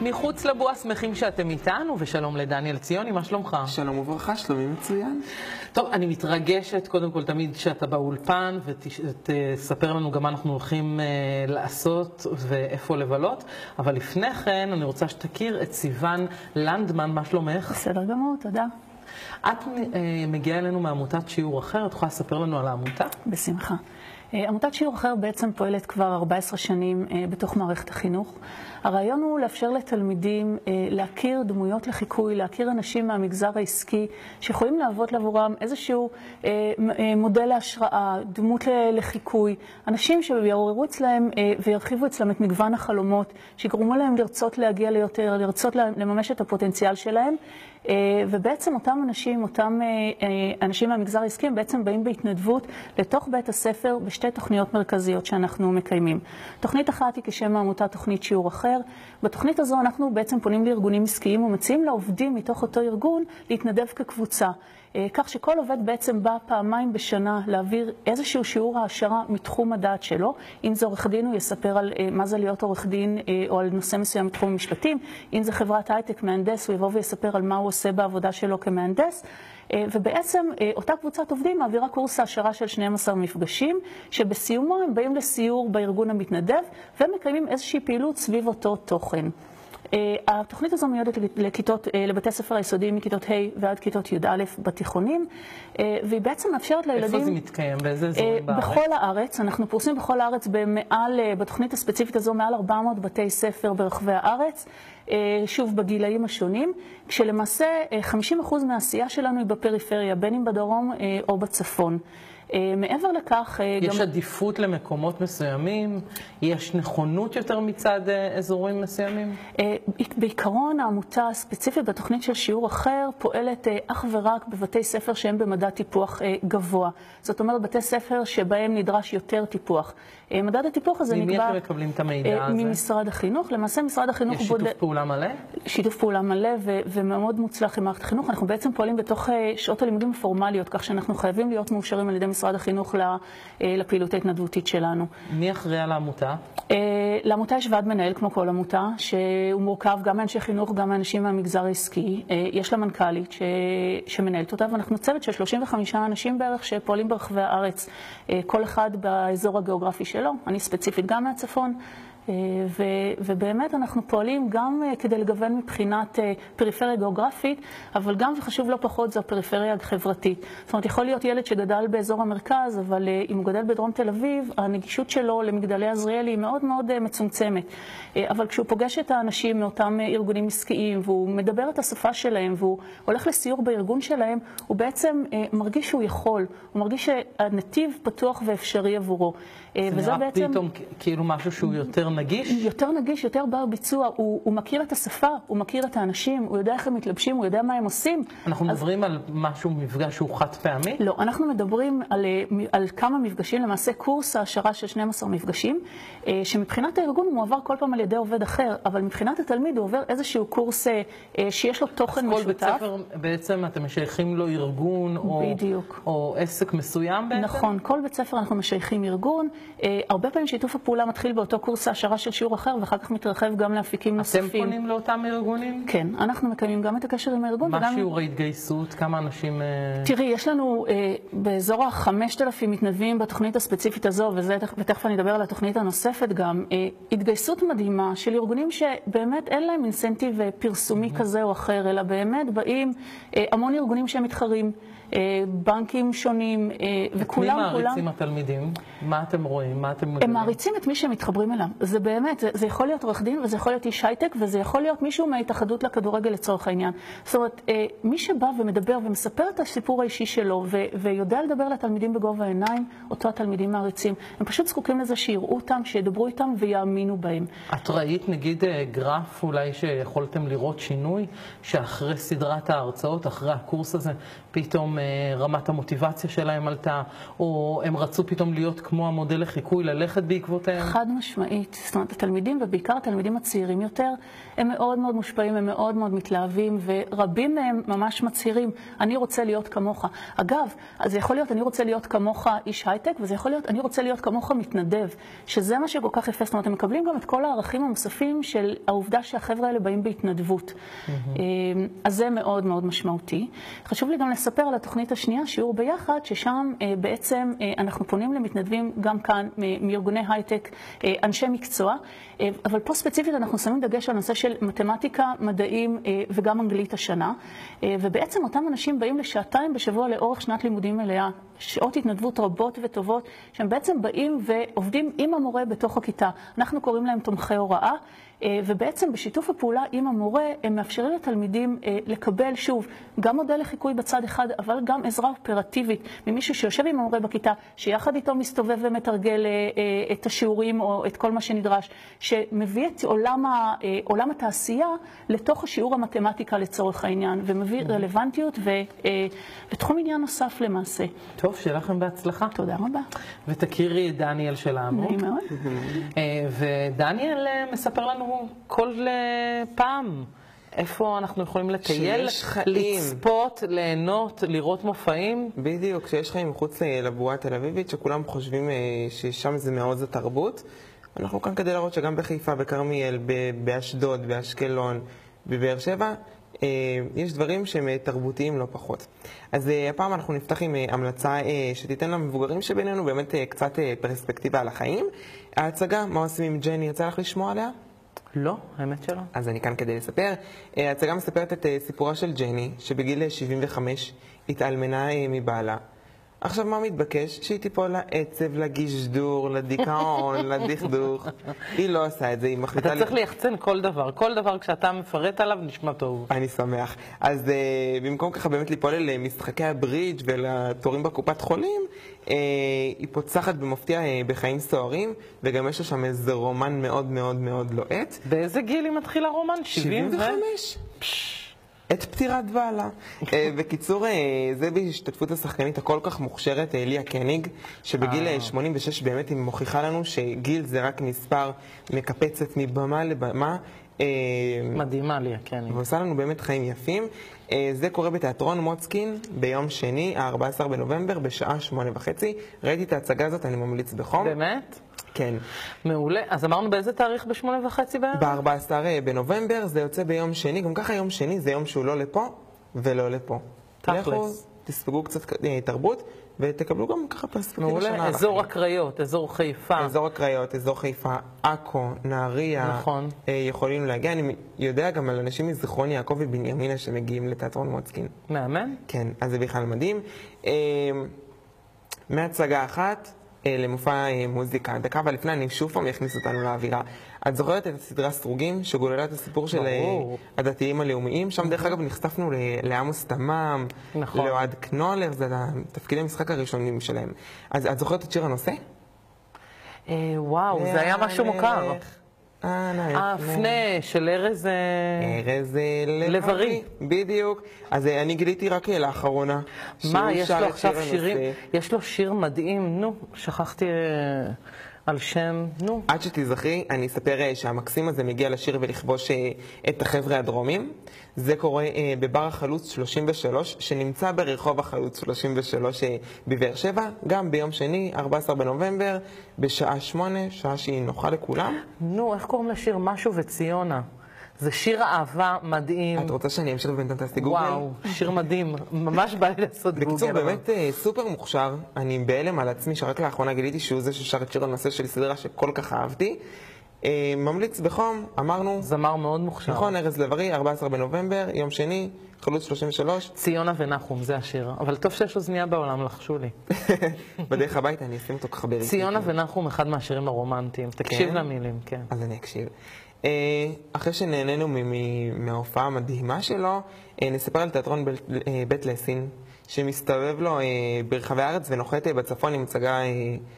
מחוץ לבועה שמחים שאתם איתנו, ושלום לדניאל ציוני, מה שלומך? שלום וברכה, שלומי מצוין. טוב, אני מתרגשת קודם כל תמיד שאתה באולפן, ותספר לנו גם מה אנחנו הולכים לעשות ואיפה לבלות, אבל לפני כן אני רוצה שתכיר את סיוון לנדמן, מה שלומך? בסדר גמור, תודה. את מגיעה אלינו מעמותת שיעור אחר, את יכולה לספר לנו על העמותה? בשמחה. עמותת שיעור אחר בעצם פועלת כבר 14 שנים בתוך מערכת החינוך. הרעיון הוא לאפשר לתלמידים להכיר דמויות לחיקוי, להכיר אנשים מהמגזר העסקי שיכולים להוות עבורם איזשהו מודל להשראה, דמות לחיקוי, אנשים שיעוררו אצלם וירחיבו אצלם את מגוון החלומות, שיגרמו להם לרצות להגיע ליותר, לרצות לממש את הפוטנציאל שלהם. ובעצם אותם אנשים מהמגזר העסקי הם בעצם באים בהתנדבות לתוך בית הספר בשתי תוכניות מרכזיות שאנחנו מקיימים. תוכנית אחת היא כשם העמותה תוכנית שיעור אחר. בתוכנית הזו אנחנו בעצם פונים לארגונים עסקיים ומציעים לעובדים מתוך אותו ארגון להתנדב כקבוצה. כך שכל עובד בעצם בא פעמיים בשנה להעביר איזשהו שיעור העשרה מתחום הדעת שלו. אם זה עורך דין, הוא יספר על מה זה להיות עורך דין או על נושא מסוים מתחום המשפטים. אם זה חברת הייטק, מהנדס, הוא יבוא ויספר על מה הוא עושה בעבודה שלו כמהנדס. ובעצם אותה קבוצת עובדים מעבירה קורס העשרה של 12 מפגשים, שבסיומו הם באים לסיור בארגון המתנדב ומקיימים איזושהי פעילות סביב אותו תוכן. התוכנית הזו מיועדת לבתי ספר היסודיים מכיתות ה' ועד כיתות י"א בתיכונים, והיא בעצם מאפשרת לילדים... איפה זה מתקיים? באיזה אזורים בארץ? בכל הארץ. אנחנו פורסים בכל הארץ בתוכנית הספציפית הזו מעל 400 בתי ספר ברחבי הארץ, שוב בגילאים השונים, כשלמעשה 50% מהעשייה שלנו היא בפריפריה, בין אם בדרום או בצפון. מעבר לכך... יש עדיפות למקומות מסוימים? יש נכונות יותר מצד אזורים מסוימים? בעיקרון העמותה הספציפית בתוכנית של שיעור אחר פועלת אך ורק בבתי ספר שהם במדד טיפוח גבוה. זאת אומרת, בתי ספר שבהם נדרש יותר טיפוח. מדד הטיפוח הזה נקבע... ממי אתם מקבלים את המידע הזה? ממשרד החינוך. למעשה משרד החינוך... יש שיתוף פעולה מלא? שיתוף פעולה מלא ומאוד מוצלח עם מערכת החינוך. אנחנו בעצם פועלים בתוך שעות הלימודים הפורמליות, כך שאנחנו חייבים להיות מאושרים על ידי משרד החינוך לפעילות ההתנדבותית שלנו. מי אחראי על העמותה? לעמותה יש ועד מנהל, כמו כל עמותה, שהוא מורכב גם מאנשי חינוך, גם מאנשים מהמגזר העסקי. יש לה מנכ"לית שמנהלת אותה, ואנחנו צוות של 35 אנשים בערך שפועלים ברחבי הארץ, כל אחד באזור הגיאוגרפי שלו. אני ספציפית גם מהצפון. ובאמת אנחנו פועלים גם כדי לגוון מבחינת פריפריה גיאוגרפית, אבל גם וחשוב לא פחות זו הפריפריה החברתית. זאת אומרת, יכול להיות ילד שגדל באזור המרכז, אבל אם הוא גדל בדרום תל אביב, הנגישות שלו למגדלי עזריאלי היא מאוד מאוד מצומצמת. אבל כשהוא פוגש את האנשים מאותם ארגונים עסקיים, והוא מדבר את השפה שלהם, והוא הולך לסיור בארגון שלהם, הוא בעצם מרגיש שהוא יכול, הוא מרגיש שהנתיב פתוח ואפשרי עבורו. זה נראה בעצם... פתאום כאילו משהו שהוא יותר נגיש? יותר נגיש, יותר בר ביצוע. הוא מכיר את השפה, הוא מכיר את האנשים, הוא יודע איך הם מתלבשים, הוא יודע מה הם עושים. אנחנו מדברים על משהו, מפגש שהוא חד פעמי? לא, אנחנו מדברים על כמה מפגשים, למעשה קורס העשרה של 12 מפגשים, שמבחינת הארגון הוא מועבר כל פעם על ידי עובד אחר, אבל מבחינת התלמיד הוא עובר איזשהו קורס שיש לו תוכן משותף. אז כל בית ספר בעצם אתם משייכים לו ארגון או עסק מסוים בעצם? נכון, כל בית ספר אנחנו משייכים ארגון. הרבה פעמים שיתוף הפעולה מתחיל באותו קורס העשרה של שיעור אחר, ואחר כך מתרחב גם להפיקים נוספים. אתם פונים לאותם ארגונים? כן, אנחנו מקיימים גם את הקשר עם הארגון. מה שיעור ההתגייסות? כמה אנשים... תראי, יש לנו באזור ה-5,000 מתנדבים בתוכנית הספציפית הזו, ותכף אני אדבר על התוכנית הנוספת גם, התגייסות מדהימה של ארגונים שבאמת אין להם אינסנטיב פרסומי כזה או אחר, אלא באמת באים המון ארגונים שהם מתחרים, בנקים שונים, וכולם... מי מעריצים התלמידים? מה אתם רואים? מה אתם מגלים? הם מעריצים את מי שמתחברים אליו. זה באמת, זה יכול להיות עורך דין, וזה יכול להיות איש הייטק, וזה יכול להיות מישהו מההתאחדות לכדורגל לצורך העניין. זאת אומרת, מי שבא ומדבר ומספר את הסיפור האישי שלו, ויודע לדבר לתלמידים בגובה העיניים, אותו התלמידים מעריצים. הם פשוט זקוקים לזה שיראו אותם, שידברו איתם ויאמינו בהם. את ראית, נגיד, גרף אולי שיכולתם לראות שינוי, שאחרי סדרת ההרצאות, אחרי הקורס הזה, פתאום פתאום רמת המוטיבציה שלהם עלתה, או הם רצו פתאום להיות כמו המודל לחיקוי, ללכת בעקבותיהם? חד משמעית. זאת אומרת, התלמידים, ובעיקר התלמידים הצעירים יותר, הם מאוד מאוד מושפעים, הם מאוד מאוד מתלהבים, ורבים מהם ממש מצהירים, אני רוצה להיות כמוך. אגב, אז זה יכול להיות, אני רוצה להיות כמוך איש הייטק, וזה יכול להיות, אני רוצה להיות כמוך מתנדב, שזה מה שכל כך יפה. זאת אומרת, הם מקבלים גם את כל הערכים המוספים של העובדה שהחבר'ה האלה באים בהתנדבות. אז זה מאוד מאוד משמעותי. חשוב לי גם לספר על התוכנית השנייה, שיעור ביחד, ששם בעצם אנחנו פונים למתנדבים גם כאן מארגוני הייטק, אנשי מקצוע, אבל פה ספציפית אנחנו שמים דגש על נושא של מתמטיקה, מדעים וגם אנגלית השנה, ובעצם אותם אנשים באים לשעתיים בשבוע לאורך שנת לימודים מלאה, שעות התנדבות רבות וטובות, שהם בעצם באים ועובדים עם המורה בתוך הכיתה. אנחנו קוראים להם תומכי הוראה, ובעצם בשיתוף הפעולה עם המורה הם מאפשרים לתלמידים לקבל שוב גם מודל לחיקוי בצד אחד, אבל גם עזרה אופרטיבית ממישהו שיושב עם המורה בכיתה, שיחד איתו מסתובב ומתרגל את השיעורים או את כל מה שנדרש, שמביא את עולם התעשייה לתוך השיעור המתמטיקה לצורך העניין, ומביא רלוונטיות ותחום עניין נוסף למעשה. טוב, שיהיה לכם בהצלחה. תודה רבה. ותכירי את דניאל שלנו. נעים מאוד. ודניאל מספר לנו כל פעם איפה אנחנו יכולים לטייל, לצפות, ליהנות, לראות מופעים. בדיוק, שיש חיים מחוץ לבועה תל אביבית, שכולם חושבים ששם זה מעוז התרבות. אנחנו כאן כדי להראות שגם בחיפה, בכרמיאל, באשדוד, באשקלון, בבאר שבע, יש דברים שהם תרבותיים לא פחות. אז הפעם אנחנו נפתח עם המלצה שתיתן למבוגרים שבינינו באמת קצת פרספקטיבה על החיים. ההצגה, מה עושים עם ג'ני, יצא לך לשמוע עליה? לא, האמת שלא. אז אני כאן כדי לספר. ההצגה מספרת את סיפורה של ג'ני, שבגיל 75 התאלמנה מבעלה. עכשיו מה מתבקש? שהיא תיפול לעצב, לגישדור, לדיכאון, לדכדוך. היא לא עושה את זה, היא מחליטה... אתה צריך ליחצן כל דבר. כל דבר כשאתה מפרט עליו נשמע טוב. אני שמח. אז במקום ככה באמת ליפול למשחקי הברידג' ולתורים בקופת חולים, היא פוצחת במופתיע בחיים סוערים, וגם יש לה שם איזה רומן מאוד מאוד מאוד לוהט. באיזה גיל היא מתחילה רומן? 75. את פטירת בעלה. בקיצור, זה בהשתתפות השחקנית הכל כך מוכשרת, ליה קניג, שבגיל 86 באמת היא מוכיחה לנו שגיל זה רק מספר, מקפצת מבמה לבמה. מדהימה ליה קניג. ועושה לנו באמת חיים יפים. זה קורה בתיאטרון מוצקין ביום שני, ה-14 בנובמבר, בשעה 8:30. ראיתי את ההצגה הזאת, אני ממליץ בחום. באמת? כן. מעולה. אז אמרנו באיזה תאריך ב-8:30 בערב? ב-14 בנובמבר, זה יוצא ביום שני. גם ככה יום שני זה יום שהוא לא לפה ולא לפה. לכו, תספגו קצת תרבות, ותקבלו גם ככה פרספקטיבה שונה. מעולה. אזור הקריות, אזור חיפה. אזור הקריות, אזור חיפה, עכו, נהריה. נכון. יכולים להגיע. אני יודע גם על אנשים מזיכרון יעקב ובנימינה שמגיעים לתיאטרון מוצקין. מאמן? כן, אז זה בכלל מדהים. מהצגה אחת למופע מוזיקה. דקה, אבל לפני אני שוב פעם יכניס אותנו לאווירה. את זוכרת את הסדרה סרוגים, שגוללה את הסיפור של הדתיים הלאומיים? שם דרך אגב נחשפנו לעמוס תמם, לאוהד קנולר, זה התפקידי המשחק הראשונים שלהם. אז את זוכרת את שיר הנושא? וואו, זה היה משהו מוכר. הפנה של ארז לב-ארי. בדיוק. אז אני גיליתי רק לאחרונה. מה, יש לו עכשיו שירים? יש לו שיר מדהים, נו, שכחתי על שם, נו. עד שתזכרי, אני אספר שהמקסים הזה מגיע לשיר ולכבוש את החבר'ה הדרומים. זה קורה בבר החלוץ 33, שנמצא ברחוב החלוץ 33 בבאר שבע, גם ביום שני, 14 בנובמבר, בשעה 8, שעה שהיא נוחה לכולם. נו, איך קוראים לשיר? משהו וציונה. זה שיר אהבה מדהים. את רוצה שאני אמשיך ובינתיים תעשי גוגל? וואו, שיר מדהים. ממש בא לי לעשות גוגל. בקיצור, באמת סופר מוכשר. אני בהלם על עצמי שרק לאחרונה גיליתי שהוא זה ששר את שיר הנושא של סדרה שכל כך אהבתי. ממליץ בחום, אמרנו. זמר מאוד מוכשר. נכון, ארז לב-ארי, 14 בנובמבר, יום שני, חלוץ 33. ציונה ונחום, זה השיר. אבל טוב שיש אוזניה בעולם, לחשו לי. בדרך הביתה אני אשים אותו ככה בריטי. ציונה ונחום, אחד מהשירים הרומנטיים. תקשיב למילים, כן. אז אני אקשיב. אחרי שנהנינו מההופעה המדהימה שלו, נספר על תיאטרון בית לסין, שמסתובב לו ברחבי הארץ ונוחת בצפון עם הצגה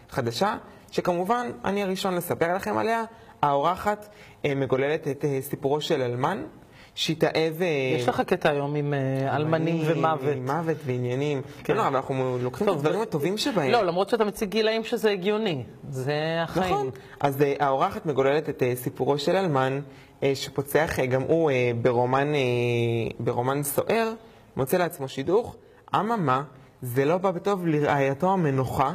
חדשה, שכמובן אני הראשון לספר לכם עליה. האורחת מגוללת את סיפורו של אלמן, שיתאהב... יש לך קטע היום עם אלמנים ומוות. עם מוות ועניינים. כן, לא, אבל אנחנו לוקחים את הדברים הטובים שבהם. לא, למרות שאתה מציג גילאים שזה הגיוני. זה החיים. נכון. אז האורחת מגוללת את סיפורו של אלמן, שפוצח גם הוא ברומן סוער, מוצא לעצמו שידוך. אממה, זה לא בא בטוב לרעייתו המנוחה,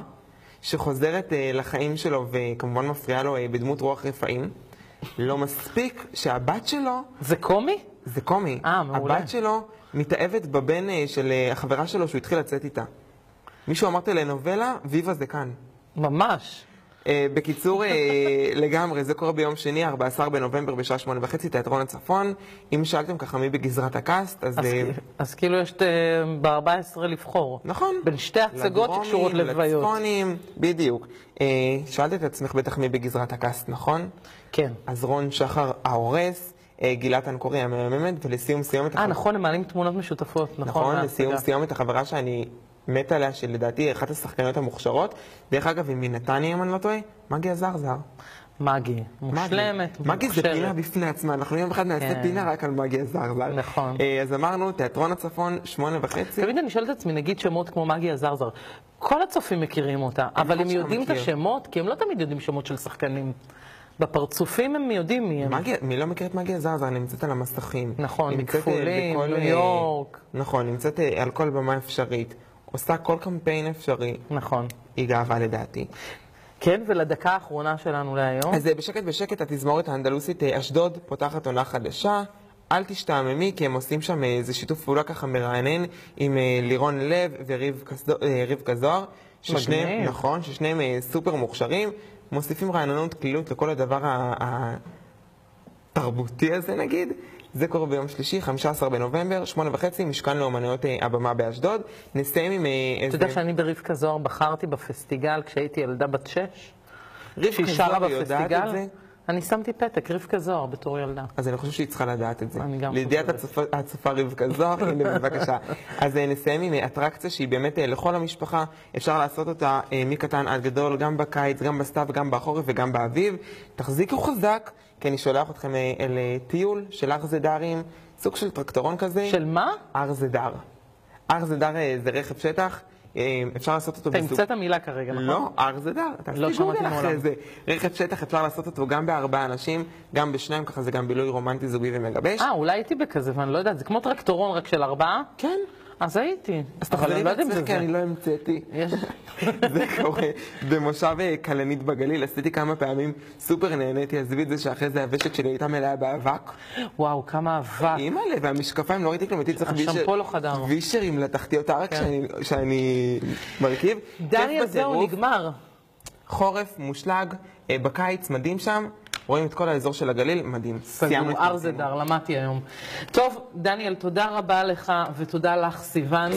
שחוזרת לחיים שלו וכמובן מפריעה לו בדמות רוח רפאים. לא מספיק שהבת שלו... זה קומי? זה קומי. מעולה. הבת שלו מתאהבת בבן של החברה שלו שהוא התחיל לצאת איתה. מישהו אמר טלנובלה, ויבה זה כאן. ממש. בקיצור, לגמרי, זה קורה ביום שני, 14 בנובמבר בשעה 8:30, תיאטרון הצפון. אם שאלתם ככה מי בגזרת הקאסט, אז כאילו יש ב-14 לבחור. נכון. בין שתי הצגות שקשורות ללוויות. לצפונים, בדיוק. שאלת את עצמך בטח מי בגזרת הקאסט, נכון? כן. אז רון שחר ההורס, גילת אנקורי המהממת, ולסיום סיומת... נכון, הם מעלים תמונות משותפות, נכון. לסיום סיומת החברה שאני מת עליה, שלדעתי אחת השחקניות המוכשרות. דרך אגב, אם מנתניה, אם אני לא טועה, מגי הזרזר. מגי, מושלמת, מגי זה פינה בפני עצמה, אנחנו יום אחד נעשה פינה רק על מגי הזרזר. נכון. אז אמרנו, תיאטרון הצפון, 8:30. תמיד אני שואלת את עצמי, נגיד שמות כמו מגי הזרזר, כל הצופים מכירים אותה, אבל הם יודעים את השמות, כי הם לא תמיד יודעים שמות של שחקנים. בפרצופים הם יודעים מי הם. מי לא מכיר את מגי הזרזר? נמצאת על המסכים. נכון, מכפולים, ניו יורק. נכון, נמצאת על כל במה אפשרית. עושה כל קמפיין אפשרי. נכון. היא גאווה לדעתי. כן, ולדקה האחרונה שלנו להיום. אז בשקט בשקט התזמורת האנדלוסית אשדוד פותחת עונה חדשה. אל תשתעממי, כי הם עושים שם איזה שיתוף פעולה ככה מרענן עם לירון לב ורבקה זוהר. מגניב. נכון, ששניהם סופר מוכשרים. מוסיפים רעננות, כלילות לכל הדבר התרבותי הזה נגיד. זה קורה ביום שלישי, 15 בנובמבר, 8:30, משכן לאומנויות הבמה באשדוד. נסיים עם איזה... אתה יודע שאני ברבקה זוהר בחרתי בפסטיגל כשהייתי ילדה בת 6? רבקה זוהר יודעת את זה? אני שמתי פתק, רבקה זוהר בתור ילדה. אז אני חושב שהיא צריכה לדעת את זה. אני גם לידיעת הצופה רבקה זוהר, הנה בבקשה. אז נסיים עם אטרקציה שהיא באמת לכל המשפחה. אפשר לעשות אותה מקטן עד גדול, גם בקיץ, גם בסתיו, גם בחורף וגם באביב. תחזיקו חזק, כי אני שולח אתכם אל טיול של אר זדרים, סוג של טרקטורון כזה. של מה? אר זדר. אר זדר זה רכב שטח. אפשר לעשות אותו אתה המצאת המילה כרגע, נכון? לא, אר זדר. לא שמעתי מעולם. רכב שטח אפשר לעשות אותו גם ב4 אנשים, גם ב2, ככה זה גם בילוי רומנטי זוגי ומגבש. אולי הייתי בכזה, ואני לא יודעת, זה כמו טרקטורון רק של 4? כן. אז הייתי. אז תחזרי בעצמך, כי אני לא המצאתי. זה קורה במושב כלנית בגליל. עשיתי כמה פעמים, סופר נהניתי, עזבי את זה שאחרי זה הוושט שלי הייתה מלאה באבק. וואו, כמה אבק. אימא'לה, והמשקפיים לא ראיתי כלום, הייתי צריך השמפו לא חדר. וישרים לתחתיות הרק שאני מרכיב. דניאל, זהו, נגמר. חורף, מושלג, בקיץ, מדהים שם. רואים את כל האזור של הגליל, מדהים. סגור, אר זדר, למדתי היום. טוב, דניאל, תודה רבה לך ותודה לך, סיוון.